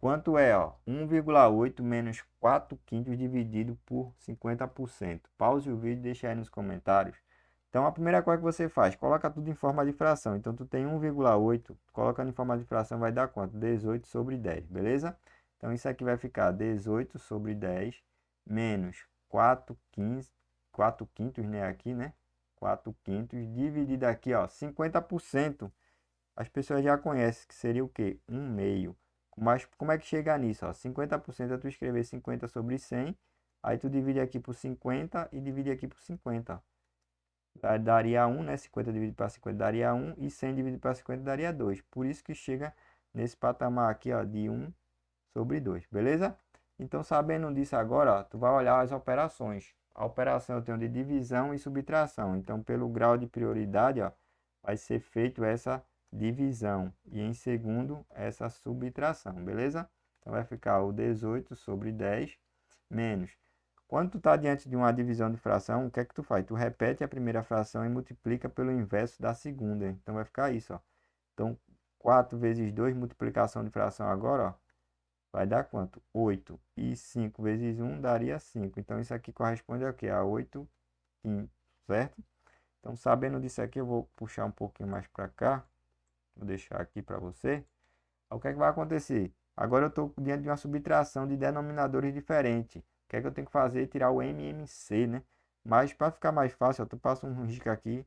Quanto é, ó, 1,8 menos 4 quintos dividido por 50%. Pause o vídeo e deixa aí nos comentários. Então, a primeira coisa que você faz, coloca tudo em forma de fração. Então, tu tem 1,8, colocando em forma de fração vai dar quanto? 18 sobre 10, beleza? Então, isso aqui vai ficar 18 sobre 10 menos 4 quintos, né? Aqui, né? 4 quintos dividido aqui, ó, 50%. As pessoas já conhecem que seria o quê? 1/2. Mas como é que chega nisso? Ó? 50% é tu escrever 50 sobre 100. Aí tu divide aqui por 50 e divide aqui por 50. Daria 1, né? 50 dividido para 50 daria 1. E 100 dividido para 50 daria 2. Por isso que chega nesse patamar aqui, ó, de 1 sobre 2. Beleza? Então, sabendo disso agora, ó, tu vai olhar as operações. A operação eu tenho de divisão e subtração. Então, pelo grau de prioridade, ó, vai ser feito essa divisão. E em segundo, essa subtração. Beleza? Então, vai ficar o 18 sobre 10 menos. Quando tu está diante de uma divisão de fração, o que é que tu faz? Tu repete a primeira fração e multiplica pelo inverso da segunda. Então, vai ficar isso, ó. Então, 4 vezes 2, multiplicação de fração agora, ó. Vai dar quanto? 8. E 5 vezes 1 daria 5. Então, isso aqui corresponde a quê? A 8 quintos, certo? Então, sabendo disso aqui, eu vou puxar um pouquinho mais para cá. Vou deixar aqui para você. Aí, o que é que vai acontecer? Agora eu estou diante de uma subtração de denominadores diferentes. O que é que eu tenho que fazer? Tirar o MMC, né? Mas, para ficar mais fácil, ó, tu passa um risco aqui,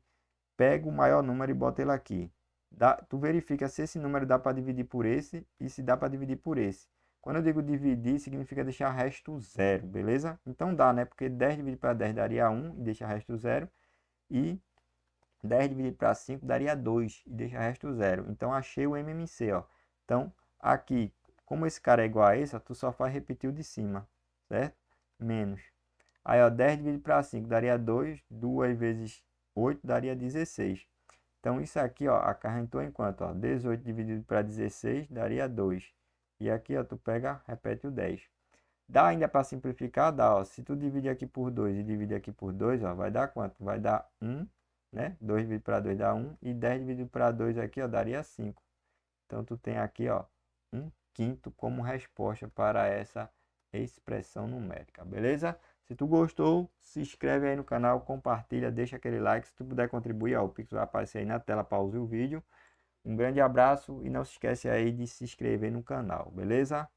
pega o maior número e bota ele aqui. Tu verifica se esse número dá para dividir por esse e se dá para dividir por esse. Quando eu digo dividir, significa deixar resto zero, beleza? Então dá, né? Porque 10 dividido para 10 daria 1 e deixa resto zero. E 10 dividido para 5 daria 2 e deixa resto zero. Então achei o MMC, ó. Então aqui, como esse cara é igual a esse, ó, tu só faz repetir o de cima, certo? Menos. Aí, ó, 10 dividido para 5 daria 2. 2 vezes 8 daria 16. Então, isso aqui, ó, acarretou em quanto? Ó, 18 dividido para 16 daria 2. E aqui, ó, tu pega, repete o 10. Dá ainda para simplificar? Dá, ó. Se tu dividir aqui por 2 e dividir aqui por 2, ó, vai dar quanto? Vai dar 1, né? 2 dividido para 2 dá 1. E 10 dividido para 2 aqui, ó, daria 5. Então, tu tem aqui, ó, 1 quinto como resposta para essa expressão numérica, beleza? Se tu gostou, se inscreve aí no canal, compartilha, deixa aquele like. Se tu puder contribuir, ó, o Pix vai aparecer aí na tela, pause o vídeo. Um grande abraço e não se esquece aí de se inscrever no canal, beleza?